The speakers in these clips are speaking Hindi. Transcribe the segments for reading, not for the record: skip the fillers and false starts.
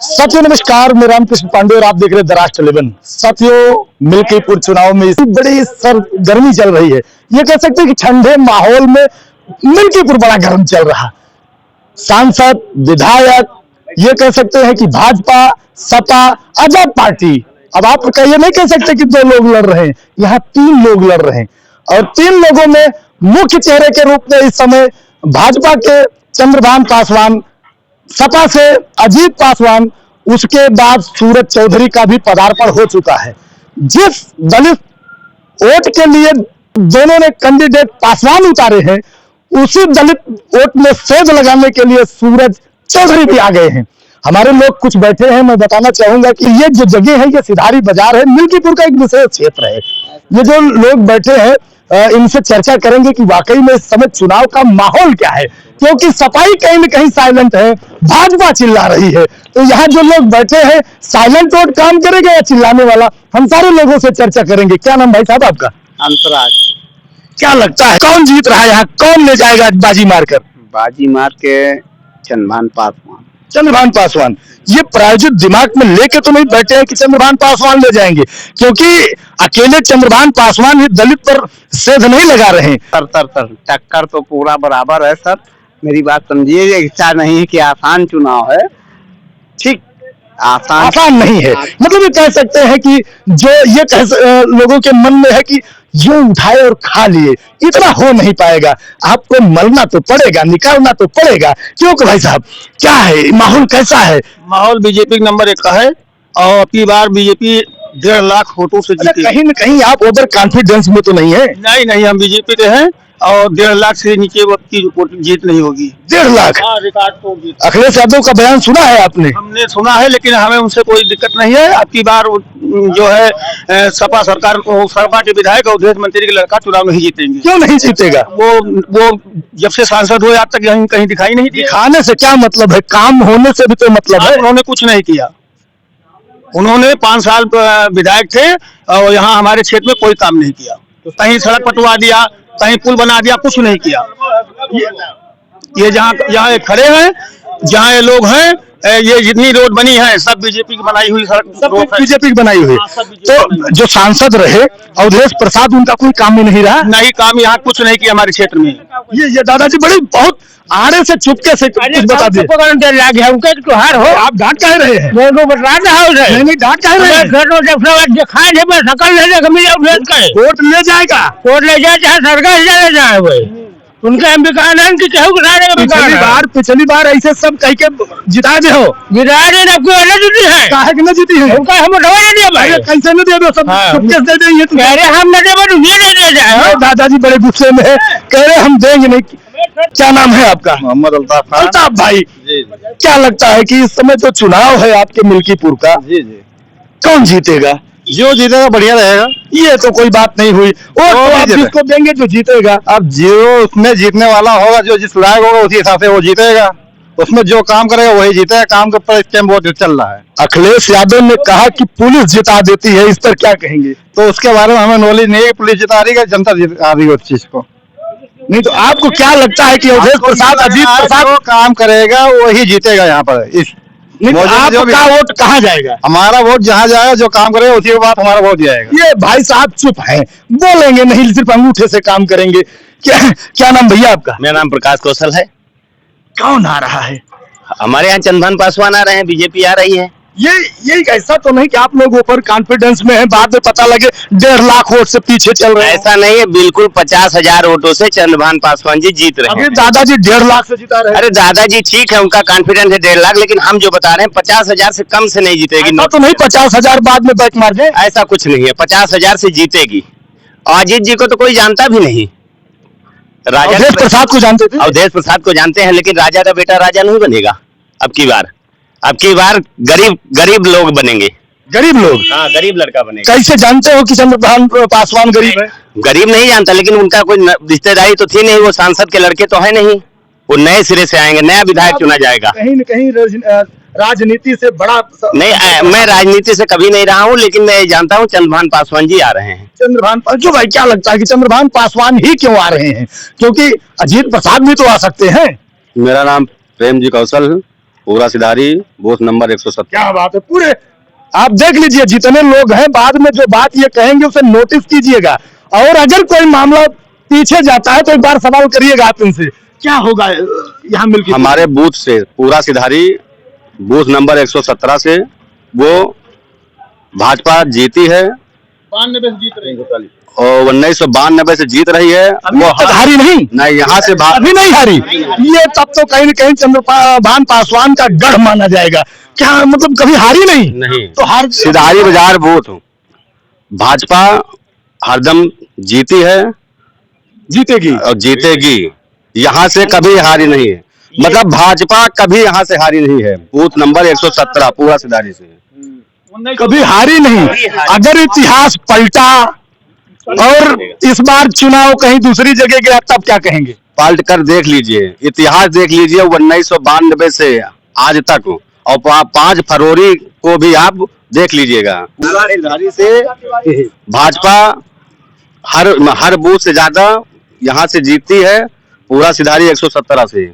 साथियों नमस्कार, मैं रामकृष्ण पांडे और आप देख रहे हैं द राष्ट्र 11। साथियों, मिल्कीपुर चुनाव में इसी बड़ी सरगर्मी चल रही है। ये कह सकते हैं कि ठंडे माहौल में मिल्कीपुर बड़ा गर्म चल रहा। सांसद, विधायक, ये कह सकते हैं कि भाजपा, सपा, आजाद पार्टी। अब आप ये नहीं कह सकते कि दो लोग लड़ रहे हैं, यहाँ तीन लोग लड़ रहे हैं। और तीन लोगों में मुख्य चेहरे के रूप में इस समय भाजपा के चंद्रभान पासवान, सपा से अजीत पासवान, उसके बाद सूरज चौधरी का भी पदार्पण हो चुका है। जिस दलित वोट के लिए दोनों ने कैंडिडेट पासवान उतारे हैं, उसी दलित वोट में सेंध लगाने के लिए सूरज चौधरी भी आ गए हैं। हमारे लोग कुछ बैठे हैं, मैं बताना चाहूंगा कि ये जो जगह है ये सिधारी बाजार है, मिल्कीपुर का एक विशेष क्षेत्र है। ये जो लोग बैठे हैं इनसे चर्चा करेंगे कि वाकई में इस समय चुनाव का माहौल क्या है, क्योंकि सफाई कहीं न कहीं साइलेंट है, भाजपा चिल्ला रही है। तो यहाँ जो लोग बैठे हैं, साइलेंट वोट काम करेगा या चिल्लाने वाला, हम सारे लोगों से चर्चा करेंगे। क्या नाम भाई साहब आपका? अंतराज। क्या लगता है कौन जीत रहा है यहाँ, कौन ले जाएगा बाजी मारकर? बाजी मार के चंद्रभान पासवान। चंद्रभान पासवान। ये प्रायोजित दिमाग में लेके तो नहीं बैठे हैं कि चंद्रभान पासवान ले जाएंगे, क्योंकि अकेले चंद्रभान पासवान ही दलित पर सेंध नहीं लगा रहे हैं। टक्कर तो पूरा बराबर है सर, मेरी बात समझिए। ऐसा नहीं है कि आसान चुनाव है, ठीक आसान नहीं है। मतलब ये कह सकते हैं कि जो ये लोगों के मन में है कि जो उठाए और खा लिए, इतना हो नहीं पाएगा। आपको मलना तो पड़ेगा, निकालना तो पड़ेगा। क्यों भाई साहब, क्या है माहौल, कैसा है माहौल? बीजेपी नंबर 1 का है और अगली बार बीजेपी 1.5 लाख वोटों से जीती। कहीं न कहीं आप ओवर कॉन्फिडेंस में तो नहीं है? नहीं, हम बीजेपी के हैं और 1.5 लाख से नीचे की जीत नहीं होगी। 1.5 लाख? रिकॉर्ड तो जीत। अखिलेश यादव का बयान सुना है आपने? हमने सुना है, लेकिन हमें उनसे कोई दिक्कत नहीं है। आपकी बार जो है सपा सरकार को, सपा के विधायक और विदेश मंत्री के लड़का चुनाव नहीं जीतेंगे। क्यों नहीं जीतेगा? वो जब से सांसद हुए आज तक कहीं दिखाई नहीं दिया। दिखाने से क्या मतलब है, काम होने से भी तो मतलब है। उन्होंने कुछ नहीं किया। उन्होंने 5 साल विधायक थे और यहाँ हमारे क्षेत्र में कोई काम नहीं किया। कहीं सड़क पटवा दिया, कहीं पुल बना दिया, कुछ नहीं किया। ये जहाँ खड़े हैं, जहाँ ये लोग हैं, ये जितनी रोड बनी है सब बीजेपी की बनाई हुई सड़क, सब बीजेपी की बनाई हुई। तो जो सांसद रहे अवधेश प्रसाद, उनका कोई काम ही नहीं रहा। नहीं, काम यहाँ कुछ नहीं किया हमारे क्षेत्र में। ये दादाजी बड़ी बहुत आड़े से चुपके से कुछ बता दिए। त्योहार हो, आप डांट कह रहे हैं? नहीं, डांट कह रहे हैं। वोट ले जाएगा, वोट ले जाए चाहे सरकार ले जाए, उनके हम पिछली बार ऐसे सब कह के जिता दे हो। जीती है, काहे कि न जीती है? हम कैसे न दे दो, सब चुपके से दे देंगे। कह रहे हम न दे जाए। दादाजी बड़े गुस्से में है, कह रहे हम देंगे नहीं। क्या नाम है आपका? मोहम्मद अल्ताफ भाई। क्या लगता है कि इस समय जो चुनाव है आपके मिल्कीपुर का, कौन जीतेगा? जो जीतेगा बढ़िया रहेगा। ये तो कोई बात नहीं हुई। और तो आप जिसको देंगे जो जीतेगा। अब जो उसमें जीतने वाला होगा, जो जिस लायक होगा उसी हिसाब से वो जीतेगा। उसमें जो काम करेगा वही जीतेगा। काम के ऊपर इस टाइम बहुत चल रहा है। अखिलेश यादव ने कहा कि पुलिस जिता देती है, इस पर क्या कहेंगे? तो उसके बारे में हमें नॉलेज नहीं है। पुलिस जिता रही है, जनता जिता रही है उस चीज को। नहीं तो आपको क्या लगता है कि अवधेश प्रसाद, अजीत प्रसाद जो काम करेगा वही जीतेगा यहाँ पर? आपका वोट कहाँ जाएगा? हमारा वोट जहाँ जाएगा, जो काम करेगा उसी के बाद हमारा वोट जाएगा। ये भाई साहब चुप हैं, बोलेंगे नहीं, सिर्फ अंगूठे से काम करेंगे। क्या नाम भैया आपका? मेरा नाम प्रकाश कौशल है। कौन आ रहा है? हमारे यहाँ चंद्रभान पासवान आ रहे हैं, बीजेपी आ रही है। ये ऐसा तो नहीं कि आप लोग ऊपर कॉन्फिडेंस में हैं, बाद में पता लगे 1.5 लाख वोट से पीछे चल रहे हैं? ऐसा नहीं है, बिल्कुल 50,000 वोटों से चंद्रभान पासवान जी जीत रहे हैं। दादाजी 1.5 लाख से जीता रहे हैं। अरे दादाजी ठीक है, उनका कॉन्फिडेंस है 1.5 लाख, लेकिन हम जो बता रहे हैं 50,000 से कम से नहीं जीतेगी। तो नहीं 50,000 बाद में बैक मार दे, ऐसा कुछ नहीं है, 50,000 से जीतेगी। अजीत जी को तो कोई जानता भी नहीं। अवधेश प्रसाद को जानते थे? अवधेश प्रसाद को जानते हैं, लेकिन राजा का बेटा राजा नहीं बनेगा। अब की बार गरीब लोग बनेंगे। गरीब लोग? हाँ, गरीब लड़का बनेगा। कैसे जानते हो कि चंद्रभान पासवान गरीब है? गरीब नहीं जानता, लेकिन उनका कोई रिश्तेदारी तो थी नहीं। वो सांसद के लड़के तो है नहीं, वो नए सिरे से आएंगे, नया विधायक चुना जाएगा। कहीं न कहीं राजनीति से बड़ा नहीं, मैं राजनीति से कभी नहीं रहा हूँ, लेकिन मैं जानता हूँ चंद्रभान पासवान जी आ रहे हैं। चंद्रभान, जो भाई क्या लगता है कि चंद्रभान पासवान ही क्यों आ रहे हैं? क्योंकि अजीत प्रसाद भी तो आ सकते हैं। मेरा नाम प्रेम जी कौशल है। पूरा सिधारी बूथ नंबर 170। क्या बात है। पूरे आप देख लीजिए जितने लोग हैं, बाद में जो बात ये कहेंगे उसे नोटिस कीजिएगा, और अगर कोई मामला पीछे जाता है तो एक बार सवाल करिएगा आप इनसे, क्या होगा यहाँ मिलकर। हमारे बूथ से पूरा सिधारी बूथ नंबर 117 से वो भाजपा जीती है, 92 से जीत रही है। और 1992 से जीत रही है। वो हारी नहीं यहाँ से अभी नहीं हारी। ये तब तो कहीं न कहीं चंद्रभान पासवान का गढ़ माना जाएगा। क्या मतलब कभी हारी नहीं तो हार सिधारी बाजार बूथ भाजपा हरदम जीती है, जीतेगी और जीतेगी। यहाँ से कभी हारी नहीं है, मतलब भाजपा कभी यहाँ से हारी नहीं है। बूथ नंबर 117 पूरा सिधारी से कभी हारी नहीं। अगर इतिहास पलटा और इस बार चुनाव कहीं दूसरी जगह गया तब क्या कहेंगे। पलट कर देख लीजिए, इतिहास देख लीजिए 1992 से आज तक, और 5 फरवरी को भी आप देख लीजिएगा। पूरा सिधारी से भाजपा हर बूथ से ज्यादा यहाँ से जीतती है, पूरा सिधारी 117 से।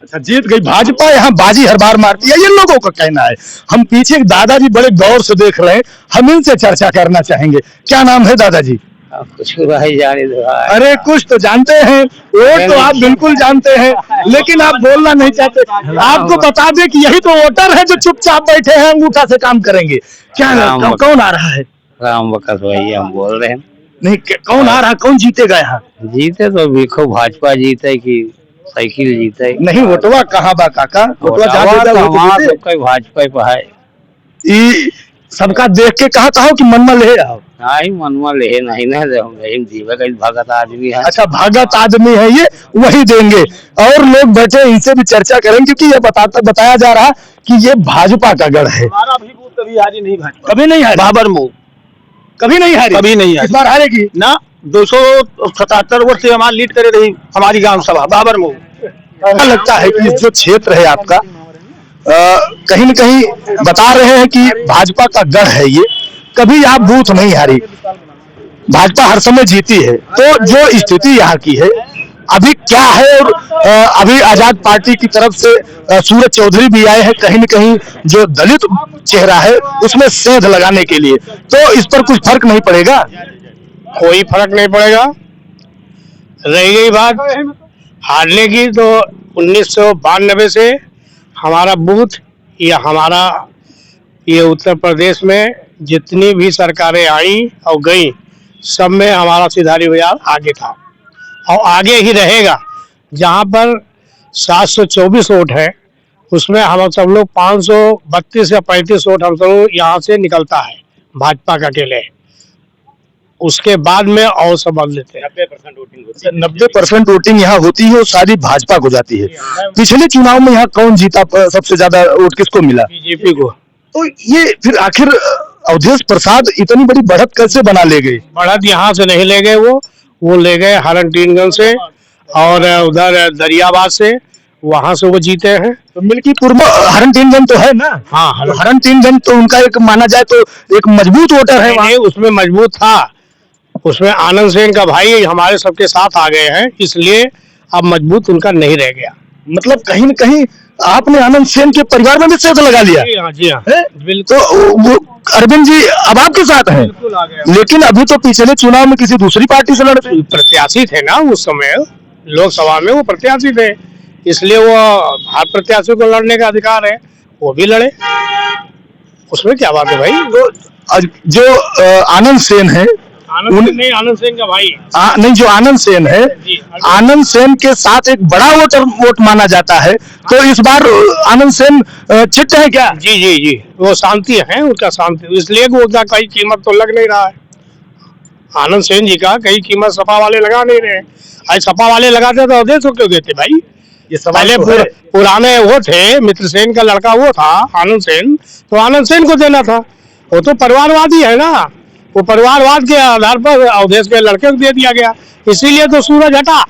अच्छा, जीत गई भाजपा, यहाँ बाजी हर बार मारती है, ये लोगों का कहना है। हम पीछे दादाजी बड़े गौर से देख रहे हैं, हम इनसे चर्चा करना चाहेंगे। क्या नाम है दादाजी। कुछ भाई जाने दो। अरे कुछ तो जानते हैं, वोट तो आप बिल्कुल जानते हैं, लेकिन आप बोलना नहीं चाहते। आपको बता दें कि यही तो वोटर है जो चुपचाप बैठे हैं, अंगूठा से काम करेंगे। क्या कौन आ रहा है। राम बकस भाई हम बोल रहे हैं। नहीं, कौन आ रहा, कौन जीतेगा यहाँ। जीते तो देखो भाजपा जीते कि साइकिल जीते। नहीं, वोटवा कहाँ बा काका, वोटवा भाजपा पे है। ई सबका देख के कहा कि मन में ले आओ। नहीं मन में ले नहीं जीवे का भगत आदमी है। अच्छा, भगत आदमी है ये, वही देंगे। और लोग बैठे इनसे भी चर्चा करेंगे, क्योंकि ये बताया जा रहा कि ये भाजपा का गढ़ है। हमारा भी बूथ कभी हारी नहीं, भाजपा कभी नहीं हारी। बाबर मऊ कभी नहीं हारी, कभी नहीं हारी। इस बार हारेगी ना। 277 वर्ष से हमारी लीड करे रही हमारी ग्राम सभा बाबर मऊ। क्या लगता है कि जो क्षेत्र है आपका, कहीं न कहीं बता रहे हैं कि भाजपा का गढ़ है ये, कभी आप बूथ नहीं हारी, भाजपा हर समय जीती है। तो जो स्थिति यहाँ की है अभी क्या है, और अभी आजाद पार्टी की तरफ से सूरज चौधरी भी आए हैं, कहीं न कहीं जो दलित चेहरा है उसमें सेंध लगाने के लिए, तो इस पर कुछ फर्क नहीं पड़ेगा। कोई फर्क नहीं पड़ेगा। रह गई बात हारने की, तो 1992 से हमारा बूथ या हमारा ये उत्तर प्रदेश में जितनी भी सरकारें आई और गई, सब में हमारा सिधारी बाजार आगे था और आगे ही रहेगा। जहाँ पर 724 वोट है उसमें हम सब लोग 532 या 35 वोट हम सब यहाँ से निकलता है भाजपा का अकेले। उसके बाद में और सब बदल लेते हैं। 90% वोटिंग होती है। 90% वोटिंग यहाँ होती है और सारी भाजपा को जाती है। पिछले चुनाव में यहाँ कौन जीता, सबसे ज्यादा वोट किसको मिला। बीजेपी को। तो ये फिर आखिर अवधेश प्रसाद इतनी बड़ी बढ़त कैसे बना ले गए। बढ़त यहाँ से नहीं ले गए, वो ले गए हरनटीनगंज से और उधर दरियाबाद से, वहां से वो जीते हैं। तो मिल्कीपुर में हरनटीनगंज तो है ना। हाँ, हरनटीनगंज तो उनका एक माना जाए तो एक मजबूत वोटर है वहाँ। उसमें मजबूत था, उसमें आनंद सेन का भाई हमारे सबके साथ आ गए हैं, इसलिए अब मजबूत उनका नहीं रह गया। मतलब कहीं न कहीं आपने आनंद सेन के परिवार में भी सेंध लगा लिया। जी हाँ बिल्कुल। तो अरविंद जी अब आपके साथ हैं, लेकिन अभी तो पिछले चुनाव में किसी दूसरी पार्टी से लड़े प्रत्याशी थे ना, उस समय लोकसभा में वो प्रत्याशी थे, इसलिए वो हर प्रत्याशी को लड़ने का अधिकार है, वो भी लड़े, उसमें क्या बात है भाई। जो आनंद सेन है, आनंद सेन का भाई नहीं, जो आनंद सेन है, आनंद सेन के साथ एक बड़ा वोट माना जाता है, तो इस बार आनंद सेन चिट्ठ है क्या। जी जी जी, वो शांति है, उनका शांति, इसलिए उसका कई कीमत तो लग नहीं रहा है। आनंद सेन जी का कई कीमत सपा वाले लगा नहीं रहे। आज सपा वाले लगाते तो अवधेश को क्यों देते भाई। ये पहले पुराने वो थे, मित्र सेन का लड़का वो था आनंद सेन, तो आनंद सेन को देना था। वो तो परिवारवादी है ना, वो परिवारवाद के आधार पर अवधेश के लड़के को दे दिया गया, इसीलिए तो सूरज हटा।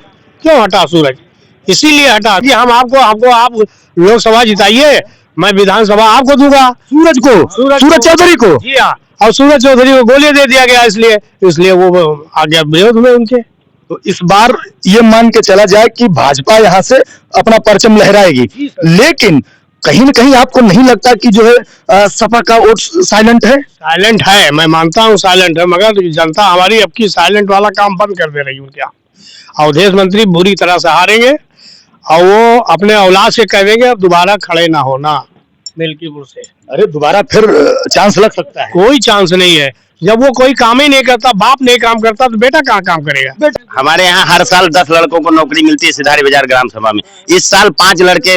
क्यों हटा सूरज, इसीलिए हटा कि हम आपको आप लोकसभा जिताइए, मैं विधानसभा आपको दूंगा। सूरज चौधरी को। जी हाँ, और सूरज चौधरी को गोली दे दिया गया, इसलिए वो आ गया विरोध में उनके। तो इस बार ये मान के चला जाए कि भाजपा यहाँ से अपना परचम लहराएगी, लेकिन कहीं ना कहीं आपको नहीं लगता कि जो है सपा का वोट साइलेंट है? साइलेंट है, मैं मानता हूँ साइलेंट है, मगर जनता हमारी अब की साइलेंट वाला काम बंद कर दे रही है क्या। अवधेश मंत्री बुरी तरह से हारेंगे और वो अपने औलाद से कह देंगे अब दोबारा खड़े ना होना मिल्कीपुर से। अरे दोबारा फिर चांस लग सकता है? कोई चांस नहीं है, जब वो कोई काम ही नहीं करता, बाप नहीं काम करता तो बेटा कहाँ काम करेगा। हमारे यहाँ हर साल 10 लड़कों को नौकरी मिलती है सिधारी बाजार ग्राम सभा में। इस साल 5 लड़के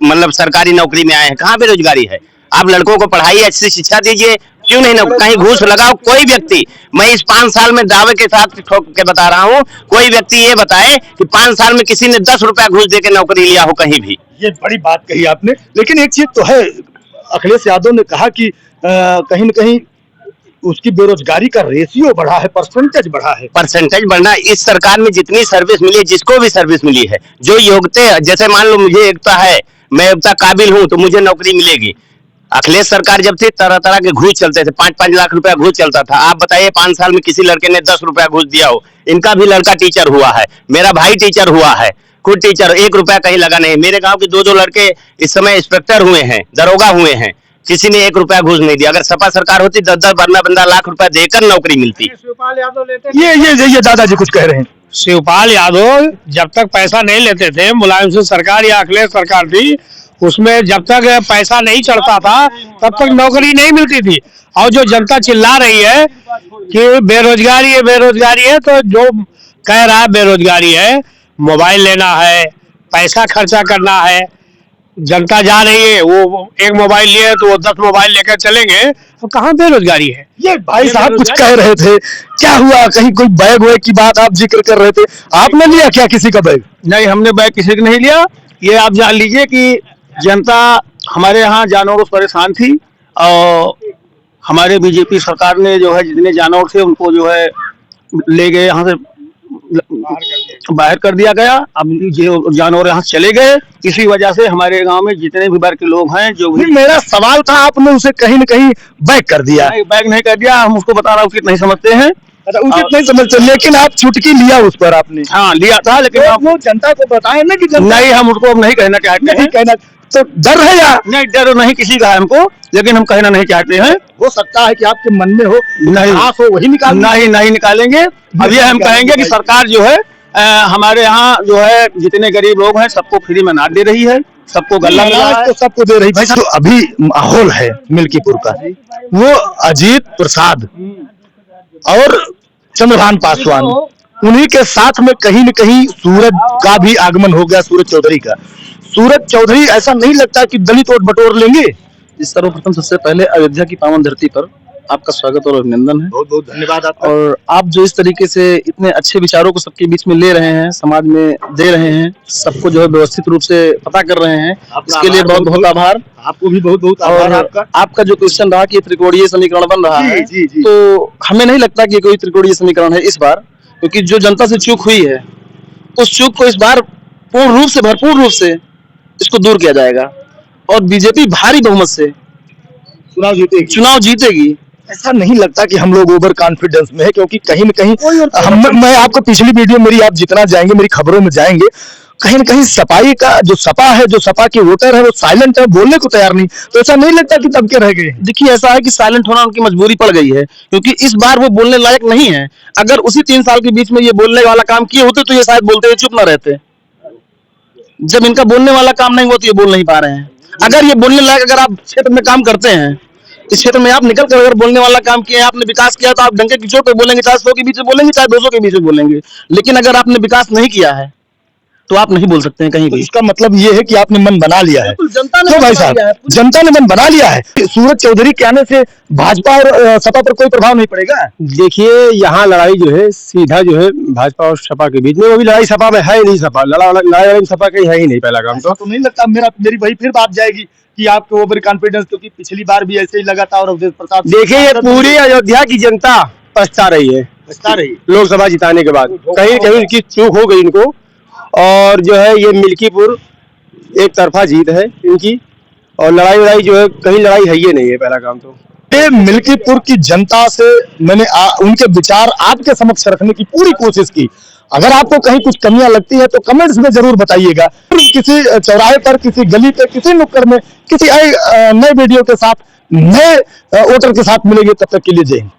मतलब सरकारी नौकरी में आए हैं। कहाँ बेरोजगारी है? आप लड़कों को पढ़ाइए, अच्छी शिक्षा दीजिए, क्यों नहीं कहीं घूस लगाओ। कोई व्यक्ति, मैं इस 5 साल में दावे के साथ ठोक के बता रहा हूँ, कोई व्यक्ति ये बताए कि 5 साल में किसी ने 10 रुपया घूस दे के नौकरी लिया हो कहीं भी। ये बड़ी बात कही आपने, लेकिन एक चीज तो है, अखिलेश यादव ने कहा कि कहीं न कहीं उसकी बेरोजगारी का रेशियो बढ़ा है, परसेंटेज बढ़ा है। परसेंटेज बढ़ना, इस सरकार में जितनी सर्विस मिली है, जिसको भी सर्विस मिली है, जो योग्यता, जैसे मान लो मुझे योग्यता है, मैं योग्यता काबिल हूँ तो मुझे नौकरी मिलेगी। अखिलेश सरकार जब थी तरह तरह के घूस चलते थे, 5-5 लाख रुपया घूस चलता था। आप बताइए 5 साल में किसी लड़के ने 10 रुपया घूस दिया हो? इनका भी लड़का टीचर हुआ है, मेरा भाई टीचर हुआ है, खुद टीचर, 1 रुपया कहीं लगा नहीं। मेरे गांव के 2-2 लड़के इस समय इंस्पेक्टर हुए हैं, दरोगा हुए हैं, किसी ने 1 रुपया घूस नहीं दिया। अगर सपा सरकार होती 10-10 बंदा लाख रुपया देकर नौकरी मिलती। शिवपाल यादव लेते ये दादाजी कुछ कह रहे हैं। शिवपाल यादव जब तक पैसा नहीं लेते थे, मुलायम सिंह सरकार या अखिलेश सरकार थी, उसमें जब तक पैसा नहीं चढ़ता था तब तक नौकरी नहीं मिलती थी। और जो जनता चिल्ला रही है कि बेरोजगारी है, तो जो कह रहा है बेरोजगारी है, मोबाइल लेना है, पैसा खर्चा करना है, जनता जा रही है, वो एक मोबाइल लिए तो वो 10 मोबाइल लेकर चलेंगे, तो कहाँ बेरोजगारी है? ये भाई साहब कुछ कह रहे थे, क्या हुआ? कहीं कोई बैग वैग की बात आप जिक्र कर रहे थे, आपने लिया क्या किसी का बैग? नहीं, हमने बैग किसी ने नहीं लिया। ये आप जान लीजिए कि जनता हमारे यहाँ जानवरों से परेशान थी और हमारे बीजेपी सरकार ने जो है जितने जानवर थे उनको जो है ले गए, यहाँ से बाहर कर दिया गया। अब जो जानवर यहाँ से चले गए, इसी वजह से हमारे गांव में जितने भी वर्ग के लोग हैं, जो भी मेरा सवाल था, आपने उसे कहीं न कहीं बैग कर दिया। बैग नहीं कर दिया, हम उसको बता रहा हूँ कि नहीं समझते हैं। अच्छा, उचित नहीं समझते, लेकिन आप चुटकी लिया उस पर आपने। हाँ लिया था, लेकिन तो वो जनता को बताएं ना कि नहीं, हम उसको अब नहीं कहना चाहते हैं। कहना तो डर है या नहीं? डर नहीं किसी का है हमको, लेकिन हम कहना नहीं चाहते हैं। हो सकता है कि आपके मन में हो, नहीं हो वही निकाल। नहीं निकालेंगे। अब ये हम कहेंगे कि सरकार जो है हमारे यहाँ जो है जितने गरीब लोग हैं सबको फ्री में अनाज दे रही है, सबको गल्ला मिला है, तो सबको दे रही। भाई साहब, तो अभी माहौल है मिल्कीपुर का, वो अजीत प्रसाद और चंद्रभान पासवान, उन्हीं के साथ में कहीं न कहीं सूरज का भी आगमन हो गया, सूरज चौधरी का। सूरज चौधरी, ऐसा नहीं लगता कि दलित वोट बटोर लेंगे? सर्वप्रथम सबसे पहले अयोध्या की पावन धरती पर आपका स्वागत और अभिनंदन है। बहुत बहुत धन्यवाद आपका। और आप जो इस तरीके से इतने अच्छे विचारों को सबके बीच में ले रहे हैं, समाज में दे रहे हैं, सबको जो है व्यवस्थित रूप से पता कर रहे हैं, इसके लिए बहुत बहुत आभार। आपको भी बहुत बहुत आभार। और आपका जो क्वेश्चन रहा कि त्रिकोणीय समीकरण बन रहा है, जी। तो हमें नहीं लगता कि कोई त्रिकोणीय समीकरण है इस बार, क्योंकि जो जनता से चूक हुई है उस चूक को इस बार पूर्ण रूप से, भरपूर रूप से इसको दूर किया जाएगा और बीजेपी भारी बहुमत से चुनाव जीतेगी। ऐसा नहीं लगता कि हम लोग ओवर कॉन्फिडेंस में है, क्योंकि कहीं न कहीं मैं आपको पिछली वीडियो मेरी आप जितना जाएंगे, मेरी खबरों में जाएंगे, कहीं न कहीं सपाई का जो सपा है, जो सपा के वोटर है, वो साइलेंट है, बोलने को तैयार नहीं। तो ऐसा नहीं लगता कि दबके रह गए? देखिए, ऐसा है कि साइलेंट होना उनकी मजबूरी पड़ गई है, क्योंकि इस बार वो बोलने लायक नहीं है। अगर उसी 3 साल के बीच में ये बोलने वाला काम किए होते तो ये शायद बोलते हुए चुप न रहते। जब इनका बोलने वाला काम नहीं हुआ तो ये बोल नहीं पा रहे हैं। अगर ये बोलने लायक, अगर आप क्षेत्र में काम करते हैं, इस क्षेत्र में आप निकल कर अगर बोलने वाला काम किया, आपने विकास किया, तो आप डंके की चोट पे बोलेंगे, चाहे 100 के बीच में बोलेंगे, चाहे 200 के बीच में बोलेंगे। लेकिन अगर आपने विकास नहीं किया है तो आप नहीं बोल सकते हैं कहीं भी। इसका मतलब ये है कि आपने मन बना लिया है। जनता ने तो भाई साहब, जनता ने मन बना लिया है। सूरज चौधरी के आने से भाजपा और सपा पर कोई प्रभाव नहीं पड़ेगा? देखिए, यहाँ लड़ाई जो है सीधा जो है भाजपा और सपा के बीच में, वो भी लड़ाई सपा में है नहीं, सपा लड़ाई सपा की है ही नहीं। पहला काम तो नहीं लगता, मेरी वही फिर बात जाएगी कि आपको ओवर कॉन्फिडेंस, क्योंकि पिछली बार भी ऐसे ही लगा था और अवधेश प्रताप। देखिए, ये पूरी अयोध्या की जनता पछता रही है लोकसभा जिताने के बाद। कहीं कहीं की चूक हो गई इनको, और जो है ये मिल्कीपुर एक तरफा जीत है इनकी, और लड़ाई जो है कहीं लड़ाई है ये नहीं है। पहला काम तो ये मिल्कीपुर की जनता से मैंने उनके विचार आपके समक्ष रखने की पूरी कोशिश की, अगर आपको कहीं कुछ कमियां लगती है तो कमेंट्स में जरूर बताइएगा। किसी चौराहे पर, किसी गली पे, किसी नुक्कड़ में, किसी नए वीडियो के साथ, नए वोटर के साथ मिलेंगे। तब तक के लिए जय हिंद।